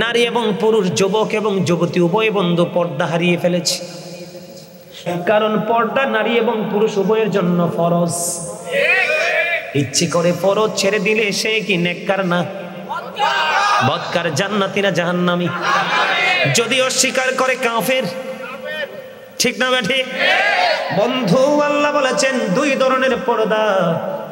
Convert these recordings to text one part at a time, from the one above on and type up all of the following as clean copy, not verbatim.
নারী এবং পুরুষ, যুবক এবং যুবতী উভয় বন্ধু পর্দা হারিয়ে ফেলেছে। কারণ পর্দা নারী এবং পুরুষ উভয়ের জন্য ফরজ। ইচ্ছে করে ফরজ ছেড়ে দিলে সে কি নেককার না বদকার, জান্নাতি না জাহান্নামী? যদি অস্বীকার করে কাফের। ঠিক না ঠিক? বন্ধু, আল্লাহ বলেছেন দুই ধরনের পর্দা।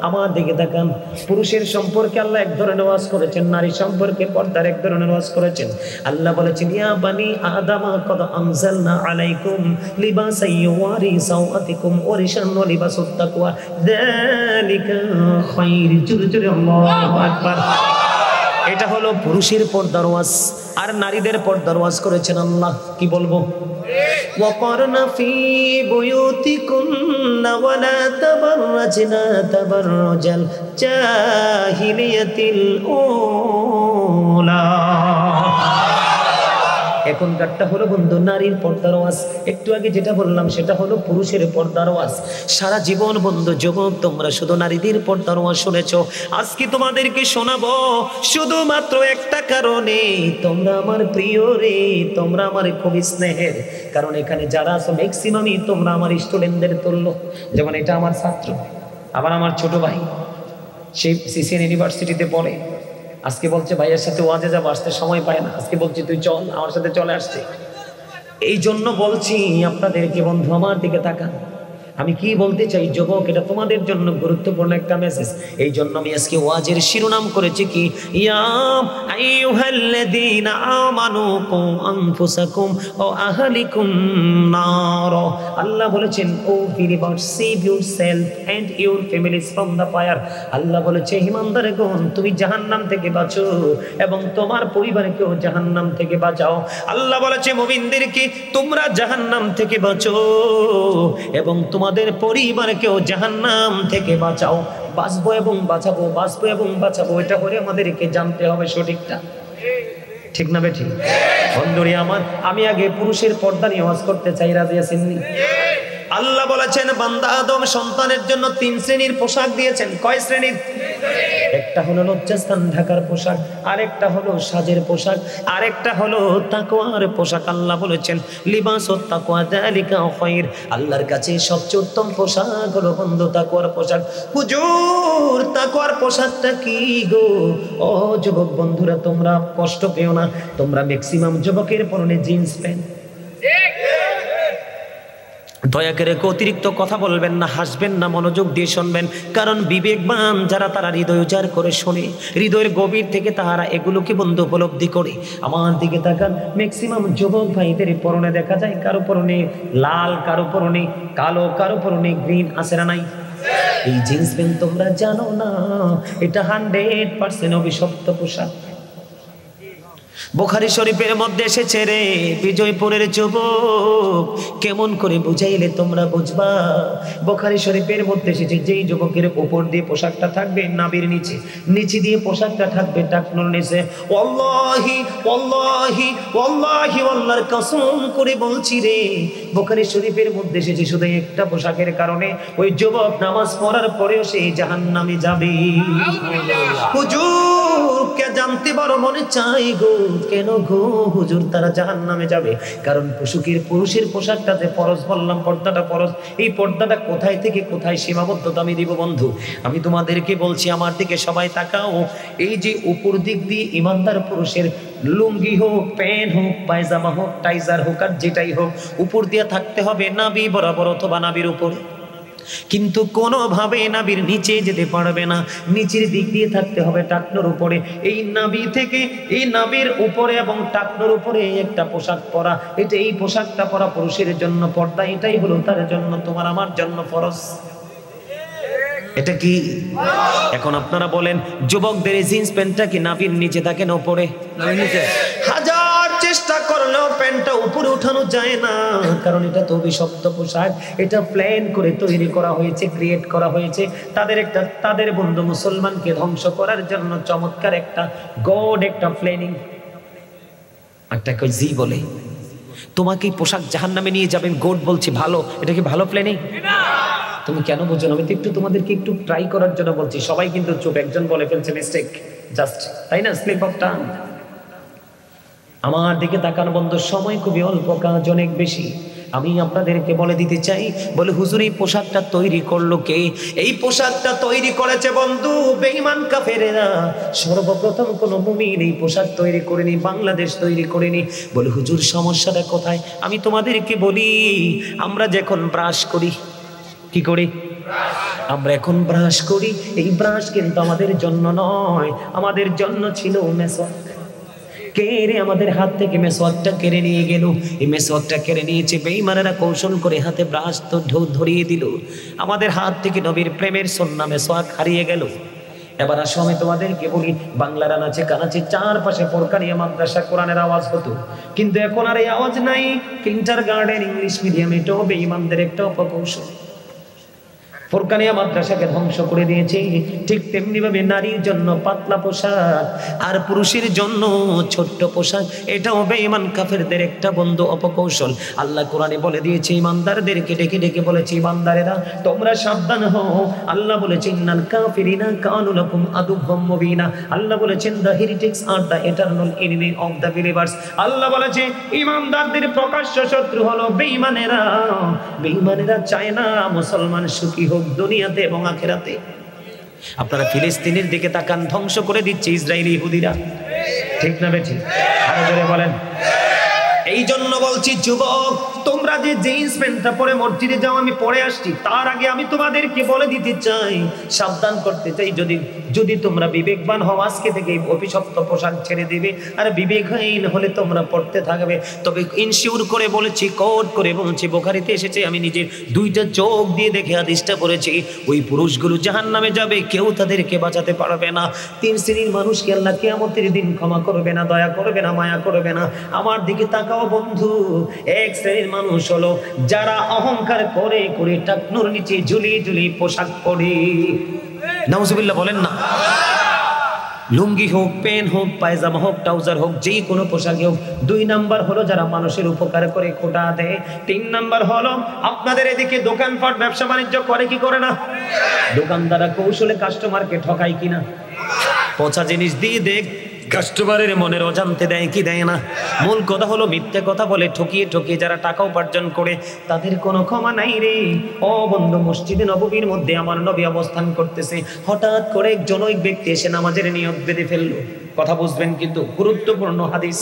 আমার দিকে তাকান। পুরুষের সম্পর্কে আল্লাহ এক ধরনের ওয়াজ করেছেন, নারী সম্পর্কে পর্দার এক ধরনের ওয়াজ করেছেন। আল্লাহ বলেছেন ইয়া বানি আদামা কদ আনজালনা আলাইকুম লিবাসান ইউয়ারি সাওআতিকুম ওয়া রিশান ওয়া লিবাসুত তাকওয়া যালিকা খায়র। জোরে জোরে আল্লাহু আকবার। এটা হলো পুরুষের পর্দার ওয়াজ। আর নারীদের পর্দার ওয়াজ করেছেন আল্লাহ। কি বলবো? وقرنا في بيوتكن ولا تبرجنا تبرج الجاهلية الأولى। এখনকারটা হলো বন্ধু নারীর পর্দার ওয়াজ। একটু আগে যেটা বললাম সেটা হলো পুরুষের পর্দার ওয়াজ। সারা জীবন বন্ধু যুবক তোমরা শুধু নারীদের পর্দার ওয়াজ শুনেছো। আজকে তোমাদেরকে শোনাবো শুধুমাত্র একটা কারণে, তোমরা আমার প্রিয় রে, তোমরা আমার খুব স্নেহের। কারণ এখানে যারা আছো ম্যাক্সিমামই তোমরা আমার স্টুডেন্টদের তুল্য। যেমন এটা আমার ছাত্র, আবার আমার ছোট ভাই, সে সিসিএন ইউনিভার্সিটিতে পড়ে। আজকে বলছে ভাইয়ের সাথে ওয়াজে যাবো, আসতে সময় পায় না। আজকে বলছি তুই চল, আমার সাথে চলে আসছে। এই জন্য বলছি আপনাদেরকে বন্ধু আমার দিকে তাকান। আমি কি বলতে চাই যুবক, এটা তোমাদের জন্য গুরুত্বপূর্ণ একটা মেসেজ। এই জন্য আমি আজকে ওয়াজের শিরোনাম করেছি কি ইয়া আইয়ুহাল্লাযীনা আমানু কু আনফুসাকুম ওয়া আহলিকুম নার। আল্লাহ বলেছেন O believer save yourself and your families from the fire. আল্লাহ বলেছে ঈমানদারগণ তুমি জাহান্নাম থেকে বাঁচো এবং তোমার পরিবারকেও জাহান্নাম থেকে বাঁচাও। আল্লাহ বলেছে মুমিনদেরকে তোমরা জাহান্নাম থেকে বাঁচো এবং তোমাদের পরিবারকেও জাহান্নাম থেকে বাঁচাও। বাঁচবো এবং বাঁচাবো, বাঁচবো এবং বাঁচাবো, এটা করে আমাদেরকে জানতে হবে সঠিকটা। ঠিক না বেঠিক? বন্ধুরে আমার, আমি আগে পুরুষের পর্দা নিয়ে ওয়াজ করতে চাই। রাজি আছেন? আল্লাহ বলেছেন বান্দা আদম সন্তানের জন্য 3 শ্রেণীর পোশাক দিয়েছেন। কয় শ্রেণীর? একটা হলো লজ্জাস্থান ঢাকার পোশাক, আরেকটা হলো সাজের পোশাক, আরেকটা হলো তাকওয়ার পোশাক। আল্লাহ বলেছেন লিবাসুত তাকওয়া যালিকা খায়র। আল্লাহর কাছে সবচেয়ে উত্তম পোশাক হলো বন্ধু তাকওয়ার পোশাক। হুজুর তাকওয়ার পোশাকটা কি গো? ও যুবক বন্ধুরা, তোমরা কষ্ট পেও না। তোমরা ম্যাক্সিমাম যুবকের পরনে জিন্স প্যান্ট। দয়া করে অতিরিক্ত কথা বলবেন না, হাসবেন না, মনোযোগ দিয়ে শুনবেন। কারণ বিবেকবান যারা তারা হৃদয় উজাড় করে শোনে, হৃদয়ের গভীর থেকে তাহারা এগুলোকে বন্ধু উপলব্ধি করে। আমার দিকে তাকান, ম্যাক্সিমাম যুবক ভাইদের পরনে দেখা যায় কারো পরনে লাল, কারো পরনে কালো, কারো পরনে গ্রিন। আছে না নাই? এই জিন্স প্যান্ট তোমরা জানো না, এটা 100% অভিশপ্ত পোশাক। বুখারী শরীফের মধ্যে এসেছে রে বিজয়পুরের যুবক, কেমন করে বুঝাইলে তোমরা বুঝবা। বুখারী শরীফের মধ্যে এসেছে যেই যুবকের উপর দিয়ে পোশাকটা থাকবে নাভির নিচে, নিচে দিয়ে পোশাকটা থাকবে টাকনুর নিচে, ওয়াল্লাহি ওয়াল্লাহি ওয়াল্লাহি আল্লাহর কসম করে বলছি রে, বুখারী শরীফের মধ্যে এসেছে শুধু একটা পোশাকের কারণে ওই যুবক নামাজ পড়ার পরেও সে জাহান্নামে যাবে। হুজুর কে জানতে বড় মনে চাই গো, কেন গো হুজুর তারা জাহান্নামে যাবে? কারণ পুরুষের পোশাকটাতে ফরজ বললাম, পর্দাটা ফরজ। এই পর্দাটা কোথায় থেকে কোথায় সীমাবদ্ধতা আমি দিব বন্ধু? আমি তোমাদেরকে বলছি, আমার দিকে সবাই তাকাও। এই যে উপর দিক দিয়ে ইমানদার পুরুষের লুঙ্গি হোক, প্যান্ট হোক, পায়জামা হোক, টাইজার হোক, আর যেটাই হোক, উপর দিয়ে থাকতে হবে নাভি বরাবর অথবা নাভির উপরে। কিন্তু কোনোভাবে নাভির নিচে যেতে পারবে না, নিচের দিক দিয়ে থাকতে হবে টাকনোর উপরে। এই নাভি থেকে এই নাভির উপরে এবং টাকনোর উপরে একটা পোশাক পরা, এটা এই পোশাকটা পরা পুরুষের জন্য পর্দা। এটাই হলো তার জন্য, তোমার আমার জন্য ফরজ। এটা কি? এখন আপনারা বলেন যুবকদের জিন্স প্যান্টটা কি নাভির নিচে থাকে না উপরে? হাজার চেষ্টা করলেও প্যান্টটা উপরে উঠানো যায় না, কারণ এটা তো অভিশপ্ত পোশাক। এটা প্ল্যান করে তৈরি করা হয়েছে, ক্রিয়েট করা হয়েছে তাদের বন্ধু মুসলমানকে ধ্বংস করার জন্য। চমৎকার একটা গড, একটা প্ল্যানিং। একটা কই জি বলে তোমাকে পোশাক জাহান্নামে নিয়ে যাবে, গড বলছি ভালো। এটা কি ভালো প্ল্যানিং? তুমি কেন বোঝো না? আমি তো একটু তোমাদেরকে একটু ট্রাই করার জন্য বলছি। সবাই কিন্তু চুপ, একজন বলে ফেলছে মিস্টেক জাস্ট, তাই না? Slip of tongue. আমার দিকে তাকান বন্ধু, সময় খুবই অল্প, কাজ অনেক বেশি। আমি আপনাদেরকে বলে দিতে চাই, বলে হুজুর এই পোশাকটা তৈরি করলো কে? এই পোশাকটা তৈরি করেছে বন্ধু বেঈমান কাফেরেরা। সর্বপ্রথম কোন মুমিন এই পোশাক তৈরি করেনি, বাংলাদেশ তৈরি করেনি। বলে হুজুর সমস্যাটা কোথায়? আমি তোমাদেরকে বলি, আমরা যখন ব্রাশ করি, কি করি? আমরা এখন ব্রাশ করি, এই ব্রাশ কিন্তু আমাদের জন্য নয়, আমাদের জন্য ছিল মেসওয়াক। কে রে আমাদের হাত থেকে মেসওয়াকটা কেড়ে নিয়ে গেল? এই মেসওয়াকটা কেড়ে নিয়েছে বেঈমানেরা, কৌশল করে হাতে ব্রাশ তো ধরিয়ে দিল। আমাদের হাত থেকে নবীর প্রেমের সুন্নাহ মেসওয়াক হারিয়ে গেল। এবার আসো আমি তোমাদেরকে বলি, বাংলার আনাচে কানাচে চারপাশে ফোরকানিয়া মাদ্রাসা কোরআনের আওয়াজ হতো, কিন্তু এখন আর এই আওয়াজ নাই। কিন্ডারগার্টেন ইংলিশ মিডিয়াম, এটাও বেঈমানদের একটা অপকৌশল। ফোরকানিয়া মাদ্রাসাকে ধ্বংস করে দিয়েছে। ঠিক তেমনি ভাবে নারীর জন্য পাতলা পোশাক আর পুরুষের জন্য ছোট্ট পোশাক, এটাও বেঈমান কাফেরদের একটা বন্ধু অপকৌশল। আল্লাহ কোরআনে বলে দিয়েছে, ইমানদারদেরকে ডেকে ডেকে বলেছে, ইমানদারেরা তোমরা সাবধান হও। আল্লাহ বলেছেন, ইন্নাল কাফিরিনা কানু লাকুম আদুওয়াম মুবিনা। আল্লাহ বলেছেন, the heretics are the eternal enemy of the believers. আল্লাহ বলেছে ইমানদারদের প্রকাশ্য শত্রু হলো বেঈমানেরা। বেঈমানেরা চায় না মুসলমান সুখী হোক দুনিয়াতে এবং আখিরাতে। আপনারা ফিলিস্তিনের দিকে তাকান, ধ্বংস করে দিচ্ছে ইসরায়েলি ইহুদিরা, ঠিক না বেঠিক? আরো জোরে বলেন। এই জন্য বলছি যুবক, তোমরা যে জিন্স প্যান্টটা পরে মসজিদে যাও, আমি পরে আসছি, তার আগে আমি তোমাদেরকে বলে দিতে চাই, সাবধান করতে চাই, যদি তোমরা বিবেকবান হও আজকে থেকে অভিশপ্ত পোশাক ছেড়ে দিবে, আর বিবেকহীন হলে তোমরা পড়তে থাকবে। তবে ইনশিওর করে বলেছি, কোট করে বলছি, বুখারীতে এসেছে, আমি নিজের দুইটা চোখ দিয়ে দেখে হাদিসটা পড়েছি, ওই পুরুষগুলো জাহান্নামে যাবে, কেউ তাদেরকে বাঁচাতে পারবে না। তিন শ্রেণীর মানুষকে আল্লাহ কিয়ামতের দিন ক্ষমা করবে না, দয়া করবে না, মায়া করবে না। আমার দিকে তাকাও বন্ধু, এক শ্রেণীর মানুষ হলো যারা অহংকার করে করে টাকনুর নিচে ঝুলি ঝুলি পোশাক পরে। নাউজুবিল্লাহ বলেন না। লুঙ্গি হোক, পেন হোক, পায়জামা হোক, ট্রাউজার হোক, যে কোনো পোশাকে হোক। 2 নাম্বার হলো যারা মানুষের উপকার করে খোটা দেয়। 3 নাম্বার হলো আপনাদের এদিকে দোকানপাট ব্যবসা বাণিজ্য করে কি করে না? দোকানদাররা কৌশলে কাস্টমারকে ঠকায় কিনা? পচা জিনিস দিয়ে দেখ কাস্টমারের মনের অজান্তে দেয় কি দেয় না? মূল কথা হলো মিথ্যে কথা বলে ঠকিয়ে ঠকিয়ে যারা টাকা উপার্জন করে, তাদের কোনো ক্ষমা নাই রে। ও বন্ধু, মসজিদে নববীর মধ্যে আমার নবী অবস্থান করতেছে, হঠাৎ করে এক জনৈক ব্যক্তি এসে নামাজের নিয়ত বেঁধে ফেললো। কথা বুঝবেন কিন্তু, গুরুত্বপূর্ণ হাদিস।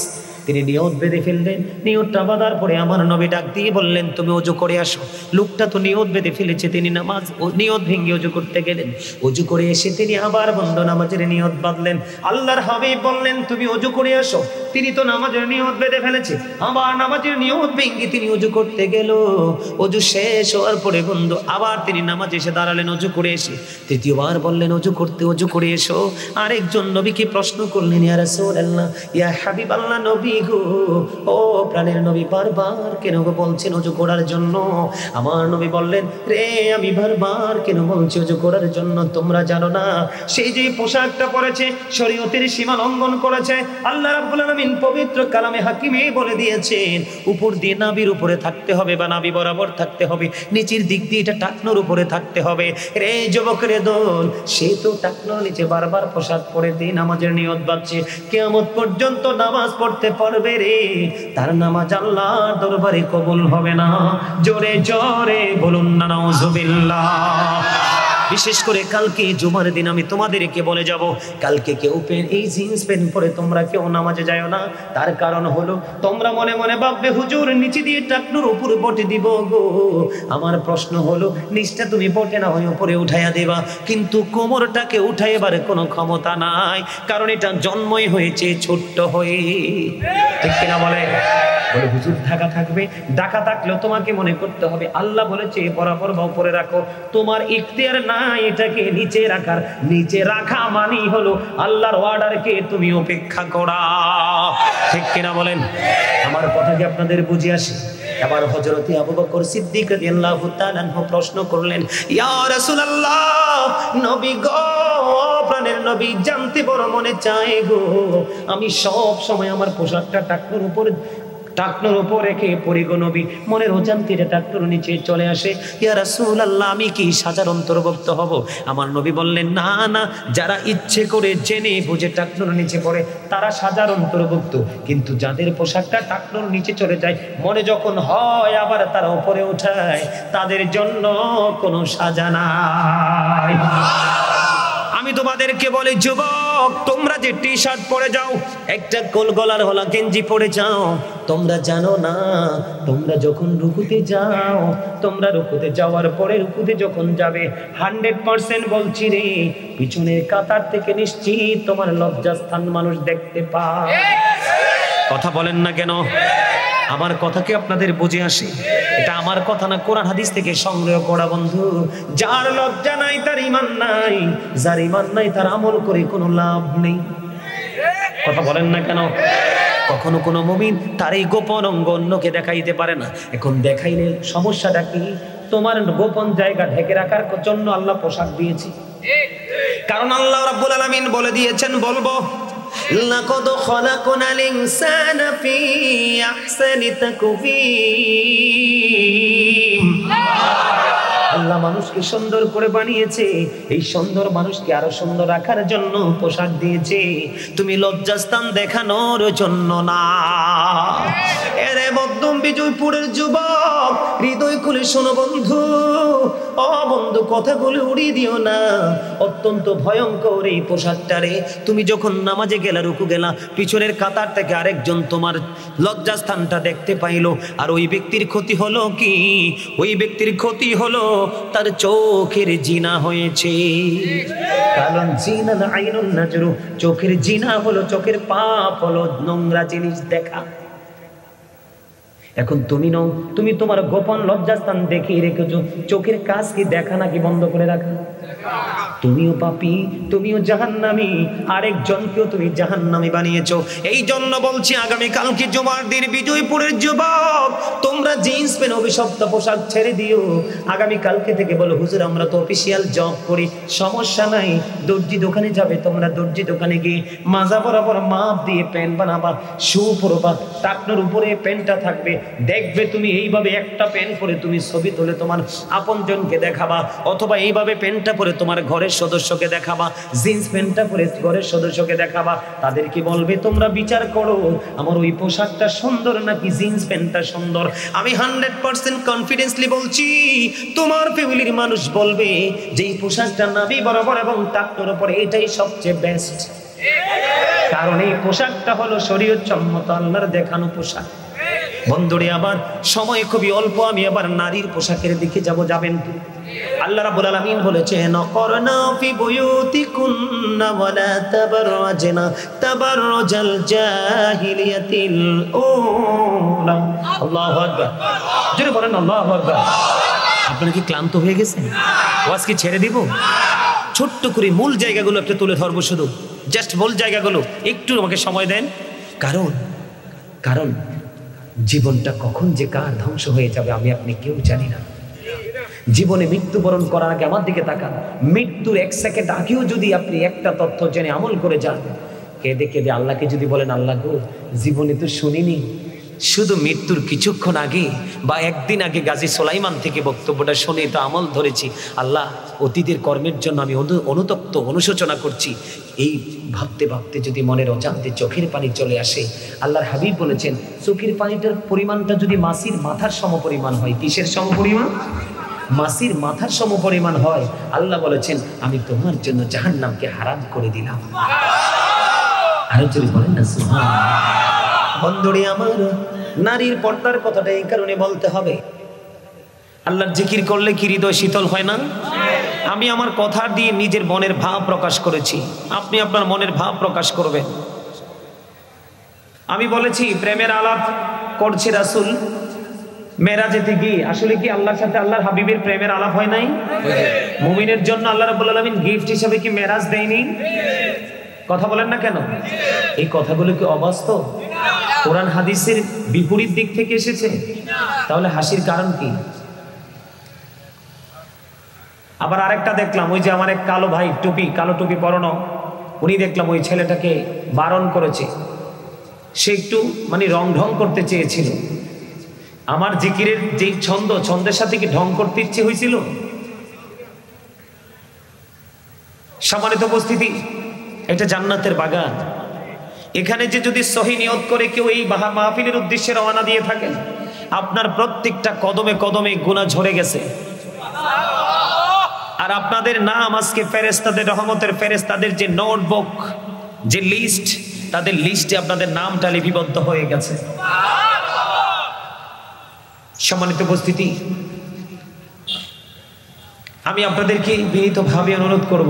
তিনি নিয়ত বেঁধে ফেললেন, নিয়তটা বাঁধার পরে আমার নবী ডাক দিয়ে বললেন, তুমি ওযু করে আসো। লোকটা তো নিয়ত বেঁধে ফেলেছে, তিনি নামাজ নিয়ত ভেঙে ওযু করতে গেলেন। ওযু করে এসে তিনি আবার বন্ধ নামাজের নিয়ত বাঁধলেন। আল্লাহর হাবিব বললেন, তুমি ওযু করে আসো। তিনি তো নামাজের নিয়ত বেঁধে ফেলেছে, আবার নামাজের নিয়ত ভেঙে তিনি ওযু করতে গেল। ওযু শেষ হওয়ার পরে বন্ধু আবার তিনি নামাজে এসে দাঁড়ালেন, ওযু করে এসে তৃতীয়বার বললেন ওযু করতে, ওযু করে এসো। আরেকজন নবীকে প্রশ্ন করলেন, ইয়া রাসূলুল্লাহ, ইয়া হাবিবাল্লাহ, নবী গো, ও প্রাণের নবী, বারবার কেন বলছেন ওযু করার জন্য? আমার নবী বললেন, রে আমি বারবার কেন বলছি ওযু করার জন্য? তোমরা জানো না সেই যে পোশাকটা পরেছে শরীয়তের সীমা লঙ্ঘন করেছে। আল্লাহ রাব্বুল আলামিন পবিত্র কালামে হাকিমে বলে দিয়েছেন, উপর দিয়ে নাভির উপরে থাকতে হবে বা নাভি বরাবর থাকতে হবে, নিচের দিক দিয়ে এটা টাকনোর উপরে থাকতে হবে। রে যুবক রে দোল, সে তো টাকনোর নিচে বারবার পোশাক পরে দিয়ে নামাজের নিয়ত বাঁধছে, কিয়ামত পর্যন্ত নামাজ পড়তে পারবে রে, তার নামাজ আল্লাহর দরবারে কবুল হবে না। জোরে জোরে বলুন না নাউজুবিল্লাহ। বিশেষ করে কালকে জুমার দিন আমি তোমাদেরকে বলে যাব, কালকে কেউ এই জিন্স প্যান্ট পরে তোমরা কেউ নামাজে যাও না। তার কারণ হলো তোমরা মনে মনে ভাববে হুজুর নিচে দিয়ে টাকনুর উপরে বটে দিব গো। আমার প্রশ্ন হলো, নিচটা তুমি বটে না হয়ে উপরে উঠাইয়া দেবা, কিন্তু কোমরটাকে উঠাইবার কোনো ক্ষমতা নাই, কারণ এটা জন্মই হয়েছে ছোট্ট হয়ে, ঠিক কিনা বলে? বলে হুজুর ঢাকা থাকবে, ঢাকা থাকলেও তোমাকে মনে করতে হবে আল্লাহ বলেছে বরাবর বা উপরে রাখো, তোমার ইখতিয়ার না এটাকে নিচে রাখার। নিচে রাখা মানেই হলো আল্লাহর অর্ডারকে তুমি উপেক্ষা করা, ঠিক কিনা বলেন? আমার কথা কি আপনাদের বুঝে আসে? এবার হযরতে আবু বকর সিদ্দিক রাদিয়াল্লাহু তাআলা আনহু প্রশ্ন করলেন, ইয়া রাসূলুল্লাহ, নবী গো, প্রাণের নবী, জানতে বড় মনে চায় গো, আমি সব সময় আমার পোশাকটা টাকনুর উপরে টাকনোর উপর রেখে পড়িগো নবী মনের অজান্তে টাকনোর নিচে চলে আসে। ইয়া রাসূলুল্লাহ, আমি কি সাজার অন্তর্ভুক্ত হব? আমার নবী বললেন, না না, যারা ইচ্ছে করে জেনে বুঝে টাকনোর নিচে পড়ে তারা সাজার অন্তর্ভুক্ত, কিন্তু যাদের পোশাকটা টাকনোর নিচে চলে যায়, মনে যখন হয় আবার তারা উপরে উঠায়, তাদের জন্য কোনো সাজা নাই। আমি তোমাদেরকে বলি, যুবক, তোমরা যে টি শার্ট পরে যাও, একটা গোল গলার হলা গেঞ্জি পরে যাও, তোমরা জানো না তোমরা যখন রুকুতে যাও, তোমরা রুকুতে যাওয়ার পরে রুকুতে যখন যাবে 100% বলছি রে, পিছনের কাতার থেকে নিশ্চিত তোমার লজ্জাস্থান মানুষ দেখতে পায়। কথা বলেন না কেন? আমার কথা কি আপনাদের বুঝে আসে? এটা আমার কথা না, কোরআন হাদিস থেকে সংগ্রহ করা বন্ধু। যার লজ্জা নাই তার ঈমান নাই, যার ঈমান নাই তার আমল করে কোনো লাভ নেই। কথা বলেন না কেন? কখনো কোনো মুমিন তার এই গোপন অঙ্গ অন্যকে দেখাইতে পারে না। এখন দেখাইলে সমস্যাটা কি? তোমার গোপন জায়গা ঢেকে রাখার জন্য আল্লাহ পোশাক দিয়েছে। কারণ আল্লাহ রাব্বুল আলামিন বলে দিয়েছেন, বলবো লাকাদ খালাকনাল ইনসানা ফি আহসানি তাকওয়িম। আল্লাহ মানুষকে সুন্দর করে বানিয়েছে, এই সুন্দর মানুষকে আরো সুন্দর রাখার জন্য পোশাক দিয়েছে, তুমি লজ্জাস্থান দেখানোর জন্য না। এরে মধ্যম বিজয়পুরের যুবক, হৃদয় খুলে শোনো বন্ধু, ও বন্ধু, কথাগুলো উড়িয়ে দিও না। অত্যন্ত ভয়ঙ্কর এই পোশাকটারে। তুমি যখন নামাজে গেলা, রুকু গেলা, পিছনের কাতার থেকে আরেকজন তোমার লজ্জাস্থানটা দেখতে পাইলো, আর ওই ব্যক্তির ক্ষতি হলো কি? ওই ব্যক্তির ক্ষতি হলো তার চোখের জিনা হয়েছে। কারণ জিনা আইনুন নাজরু, চোখের জিনা হলো, চোখের পাপ হলো নোংরা জিনিস দেখা। এখন তুমি নও, তুমি তোমার গোপন লজ্জাস্থান দেখিয়ে রেখেছো, চোখের কাজ কি দেখা নাকি বন্ধ করে রাখা? তুমিও পাপী, তুমিও জাহান্নামী, আরেকজনকেও তুমি জাহান্নামী বানিয়েছো। এই জন্য বলছি, আগামী কালকে জুমার দিন বিজয়পুরের যুবক, তোমরা জিন্স প্যান্ট অভিশপ্ত পোশাক ছেড়ে দিও। আগামী কালকে থেকে বলো, হুজুর আমরা তো অফিসিয়াল জব করি, সমস্যা নাই, দর্জি দোকানে যাবে, তোমরা দর্জি দোকানে গিয়ে মাজা বরাবর মাপ দিয়ে প্যান্ট বানাবা, শু পরবা, টাকনোর উপরে প্যান্টটা থাকবে, দেখবে তুমি এইভাবে একটা প্যান্ট পরে তুমি ছবি তুলে তোমার আপনজনকে দেখাবা, অথবা এইভাবে প্যান্টটা পরে তোমার ঘরের সদস্যকে দেখাবা, জিন্স প্যান্টটা পরে ঘরের সদস্যকে দেখাবা। তাদেরকে বলবে, তোমরা বিচার করো আমার ওই পোশাকটা সুন্দর নাকি জিন্স প্যান্টটা সুন্দর। আমি 100% কনফিডেন্সলি বলছি, তোমার ফ্যামিলির মানুষ বলবে যে এই পোশাকটা নাভি বরাবর এবং টাকনোর উপরে, এটাই সবচেয়ে বেস্ট। কারণ এই পোশাকটা হলো শরীয়ত সম্মত, আল্লাহর দেখানো পোশাক। বন্ধুরে, আবার সময় খুবই অল্প, আমি আবার নারীর পোশাকের দিকে যাবেন তো। আল্লাহ রাব্বুল আলামিন বলেছেন, করনা ফি বুয়ুতিকুন্না ওয়ালা তাবাররাজনা তাবাররুজাল জাহিলিয়াতিল উলা। আল্লাহু আকবার, জোরে বলেন আল্লাহু আকবার। আপনারা কি ক্লান্ত হয়ে গেছেন? ওয়াজ কি ছেড়ে দিব? ছোট্ট করে মূল জায়গাগুলো একটু তুলে ধরবো, শুধু জাস্ট মূল জায়গাগুলো একটু আমাকে সময় দেন। কারণ জীবনটা কখন যে কার ধ্বংস হয়ে যাবে আমি আপনি কেউ জানি না। জীবনে মৃত্যুবরণ করার আগে আমার দিকে তাকান, মৃত্যুর 1 সেকেন্ড আগেও যদি আপনি একটা তথ্য জেনে আমল করে যান, কেঁদে কেঁদে আল্লাহকে যদি বলেন, আল্লাহ গো, জীবনে তো শুনিনি, শুধু মৃত্যুর কিছুক্ষণ আগে বা একদিন আগে গাজী সুলাইমান থেকে বক্তব্যটা শুনে তো আমল ধরেছি, আল্লাহ অতীতের কর্মের জন্য আমি অনুতপ্ত, অনুশোচনা করছি। এই ভাবতে ভাবতে যদি মনের অজান্তে চোখের পানি চলে আসে, আল্লাহর হাবিব বলেছেন, চোখের পানিটার পরিমাণটা যদি মাছির মাথার সমপরিমাণ হয়, কিসের সমপরিমাণ? মাছির মাথার সমপরিমাণ হয়, আল্লাহ বলেছেন আমি তোমার জন্য জাহান্নামকে হারাম করে দিলাম। আরো যদি বলেন না সুবহানাল্লাহ। বন্ধুরে আমার, নারীর পর্দার কথাটা এই কারণে বলতে হবে, আল্লাহর জিকির করলে কি হৃদয় শীতল হয় না? আমি আমার কথা দিয়ে নিজের মনের ভাব প্রকাশ করেছি, আপনি আপনার মনের ভাব প্রকাশ করবেন। আমি বলেছি প্রেমের আলাপ করছে রাসূল মেরাজেতে গিয়ে, আসলে কি আল্লাহর সাথে আল্লাহর হাবিবের প্রেমের আলাপ হয় নাই? মুমিনের জন্য আল্লাহ রাব্বুল আলামিন গিফট হিসেবে কি মেরাজ দেয়নি? কথা বলেন না কেন? এই কথাগুলো কি অবাস্তব? কোরআন হাদিসের বিপরীত দিক থেকে এসেছে? তাহলে হাসির কারণ কি? আবার আরেকটা দেখলাম, ওই যে আমার এক কালো ভাই, কালো টুপি পরানো, উনি দেখলাম ওই ছেলেটাকে বারণ করেছে সে একটু মানে রং ঢং করতে চেয়েছিল। আমার জিকিরের যে ছন্দের সাথে কি ঢং করতে ইচ্ছে হয়েছিল? সম্মানিত উপস্থিতি, এটা জান্নাতের বাগান। এখানে যে যদি সহি নিয়ত করে কেউ এই মাহফিলের উদ্দেশ্যে রওনা দিয়ে থাকেন, আপনার প্রত্যেকটা কদমে কদমে গুনাহ ঝরে গেছে। আর আপনাদের নাম আজকে ফেরেশতাদের, রহমতের ফেরেশতাদের যে নোটবুক, যে লিস্ট, তাদের লিস্টে আপনাদের নামটা লিপিবদ্ধ হয়ে গেছে। সম্মানিত উপস্থিতি, আমি আপনাদেরকে বিনীতভাবে অনুরোধ করব,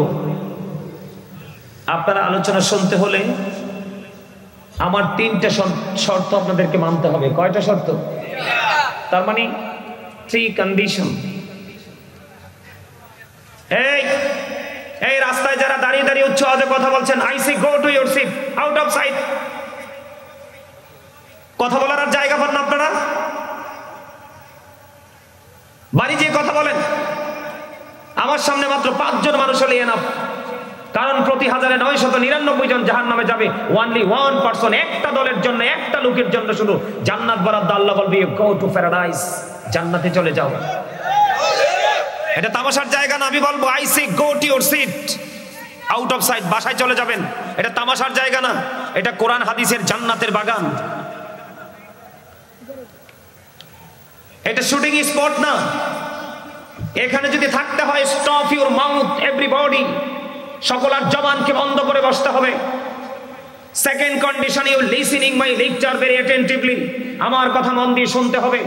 আপনারা আলোচনা শুনতে হলে আমার 3টা শর্ত আপনাদেরকে মানতে হবে। কয়টা শর্ত? তার মানে 3 কন্ডিশন। এই রাস্তায় যারা দাঁড়িয়ে দাঁড়িয়ে উচ্চ আওয়াজে কথা বলছেন, I say go to your seat, out of sight. কথা বলার আর জায়গা পান না আপনারা? বাড়ি যেয়ে কথা বলেন। আমার সামনে মাত্র 5 জন মানুষ হলে এনাফ, কারণ প্রতি 1999 জন জাহান্নামে যাবে। ওনলি 1 পারসন, একটা দলের জন্য, একটা লোকের জন্য শুধু জান্নাত বরাদ্দ। আল্লাহ বলবে গো টু প্যারাডাইস, জান্নাতে চলে যাও। এটা তামাশার জায়গা না। আমি বলবো I say go to your seat, out of sight, বাসায় চলে যাবেন। এটা তামাশার জায়গা না, এটা কোরআন হাদিসের জান্নাতের বাগান। এটা শুটিং স্পট না। এখানে যদি থাকতে হয়, স্টপ ইউর মাউথ এভরিবডি, সকলের জবানকে বন্ধ করে বসতে হবে। Second condition, you listening my lecture very attentively, আমার কথা মন দিয়ে শুনতে হবে।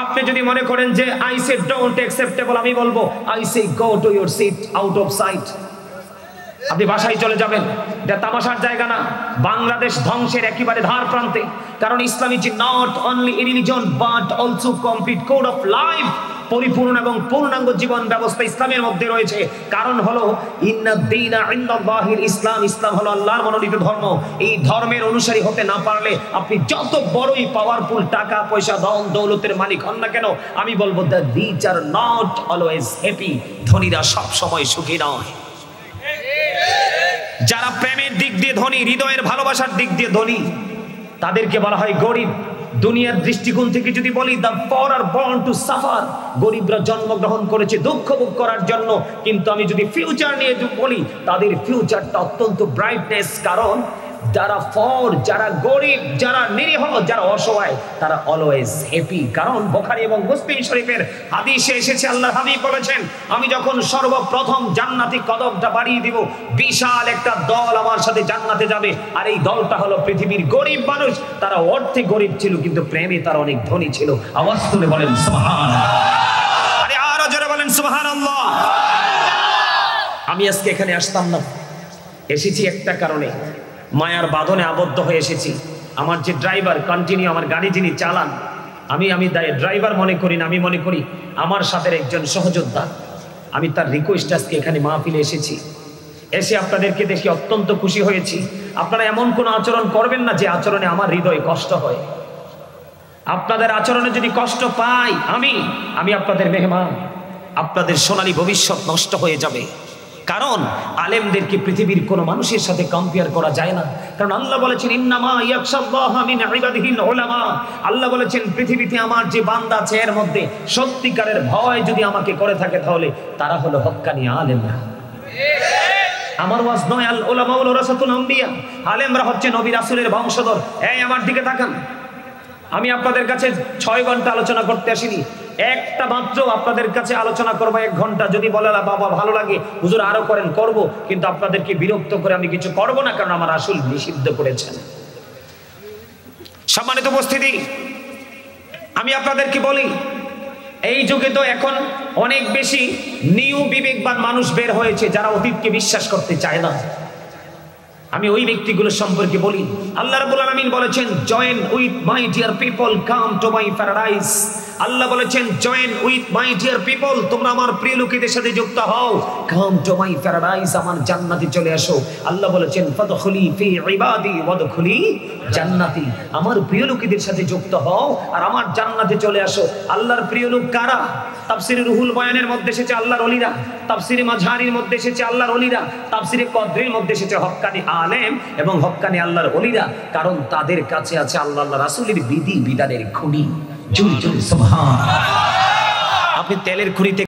আপনি যদি মনে করেন যে আই সে ডোন্ট অ্যাকসেপ্টেবল, আমি বলবো I say go to your seat, out of sight. আপনি বাসায় চলে যাবেন। এটা তামাশার জায়গা না। বাংলাদেশ ধ্বংসের একেবারে ধার প্রান্তে, কারণ Islam is not only a religion but also complete code of life. পরিপূর্ণ এবং পূর্ণাঙ্গ জীবন ব্যবস্থা ইসলামের মধ্যে রয়েছে। কারণ হলো ইন্নাদ-দীনা ইনদাল্লাহিল ইসলাম, ইসলাম হলো আল্লাহর মনোনীত ধর্ম। এই ধর্মের অনুসারী হতে না পারলে আপনি যত বড়ই পাওয়ারফুল, টাকা পয়সা ধন দৌলতের মালিক হন না কেন, আমি বলবো the rich are not always happy, ধনীরা সব সময় সুখী নয়। যারা প্রেমের দিক দিয়ে ধনী, হৃদয়ের ভালোবাসার দিক দিয়ে ধনী, তাদেরকে বলা হয় গরিব। দুনিয়ার দৃষ্টিকোণ থেকে যদি বলি, the poor are born to suffer, গরিবরা জন্মগ্রহণ করেছে দুঃখ ভোগ করার জন্য। কিন্তু আমি যদি ফিউচার নিয়ে বলি, তাদের ফিউচারটা অত্যন্ত ব্রাইটনেস। কারণ যারা ফর, যারা গরিব, যারা নিরীহ, যারা অসহায়, তারা অলওয়েজ হ্যাপি। কারণ বুখারী এবং মুসলিম শরীফের হাদিসে এসেছে, আল্লাহর হাবিব বলেছেন, আমি যখন সর্বপ্রথম জান্নাতি কদমটা বাড়িয়ে দিব, বিশাল একটা দল আমার সাথে জান্নাতে যাবে। আর এই দলটা হলো পৃথিবীর গরিব মানুষ। তারা অর্থে গরিব ছিল, কিন্তু প্রেমে তারা অনেক ধনী ছিল। আওয়াজ তুলে বলেন সুবহানাল্লাহ। আরে আরো জোরে বলেন সুবহানাল্লাহ। আমি আজকে এখানে আসতাম না, এসেছি একটা কারণে, মায়ার বাঁধনে আবদ্ধ হয়ে এসেছি। আমার যে ড্রাইভার, কন্টিনিউ আমার গাড়ি যিনি চালান, আমি ড্রাইভার মনে করি না, আমি মনে করি আমার সাথে একজন সহযোদ্ধা। আমি তার রিকোয়েস্ট আজকে এখানে মাহফিলে এসেছি। এসে আপনাদেরকে দেখে অত্যন্ত খুশি হয়েছি। আপনারা এমন কোনো আচরণ করবেন না যে আচরণে আমার হৃদয় কষ্ট হয়। আপনাদের আচরণে যদি কষ্ট পাই, আমি আপনাদের মেহমান, আপনাদের সোনালী ভবিষ্যৎ নষ্ট হয়ে যাবে। কারণ আলেমদেরকে পৃথিবীর কোন মানুষের সাথে কম্পেয়ার করা যায় না। কারণ আল্লাহ বলেছেন, ইন্নামা ইয়াখশাল্লাহা মিন ইবাদিহিল উলামা। আল্লাহ বলেছেন, পৃথিবীতে আমার যে বান্দা আছে, এর মধ্যে সত্যিকারের ভয় যদি আমাকে করে থাকে, তাহলে তারা হলো হক্কানি আলেমরা। আমার ওয়াজ নয়, আল উলামা ওয়ারাসাতুল আম্বিয়া, আলেমরা হচ্ছে নবী রাসূলের বংশধর। এই আমার দিকে তাকান। আমি আপনাদের কাছে 6 ঘন্টা আলোচনা করতে আসিনি, একটা মাত্র আপনাদের কাছে আলোচনা করবো 1 ঘন্টা। যদি বলে বাবা ভালো লাগে হুজুর আরো করেন, করব, কিন্তু আপনাদেরকে বিরক্ত করে আমি কিছু করব না, কারণ আমার রাসূল নিষিদ্ধ করেছেন। সম্মানিত উপস্থিতি, আমি আপনাদেরকে বলি, এই যুগে তো এখন অনেক বেশি নিউ বিবেকবান মানুষ বের হয়েছে, যারা অতীতকে বিশ্বাস করতে চায় না। আমি ওই ব্যক্তিগুলো সম্পর্কে বলি। আল্লাহ রাব্বুল আলামিন বলেছেন, join with my dear people, come to my paradise. আল্লাহ বলেছেন join with my dear people, তোমরা আমার প্রিয় লোকেদের সাথে যুক্ত হও, কাম টু মাই প্যারাডাইস, আমার জান্নাতে চলে আসো। আল্লাহ বলেছেন ফাদখুলি ফি ইবাদি ওয়াদখুলি জান্নাতি, আমার প্রিয় লোকেদের সাথে যুক্ত হও আর আমার জান্নাতে চলে আসো। আল্লাহর প্রিয় লোক কারা? তাফসিরে রুহুল বয়ানের মধ্যে এসেছে আল্লাহর ওলিরা, তাফসিরে মাঝহারির মধ্যে এসেছে আল্লাহর ওলিরা, তাফসিরে কদরির মধ্যে এসেছে হক্কানি আলেম এবং হক্কানি আল্লাহর ওলিরা, কারণ তাদের কাছে আছে আল্লাহ রাসূলের বিধি বিধানের খনি। জোরে জোরে সুবহানাল্লাহ। আপনি তেলের খনিতে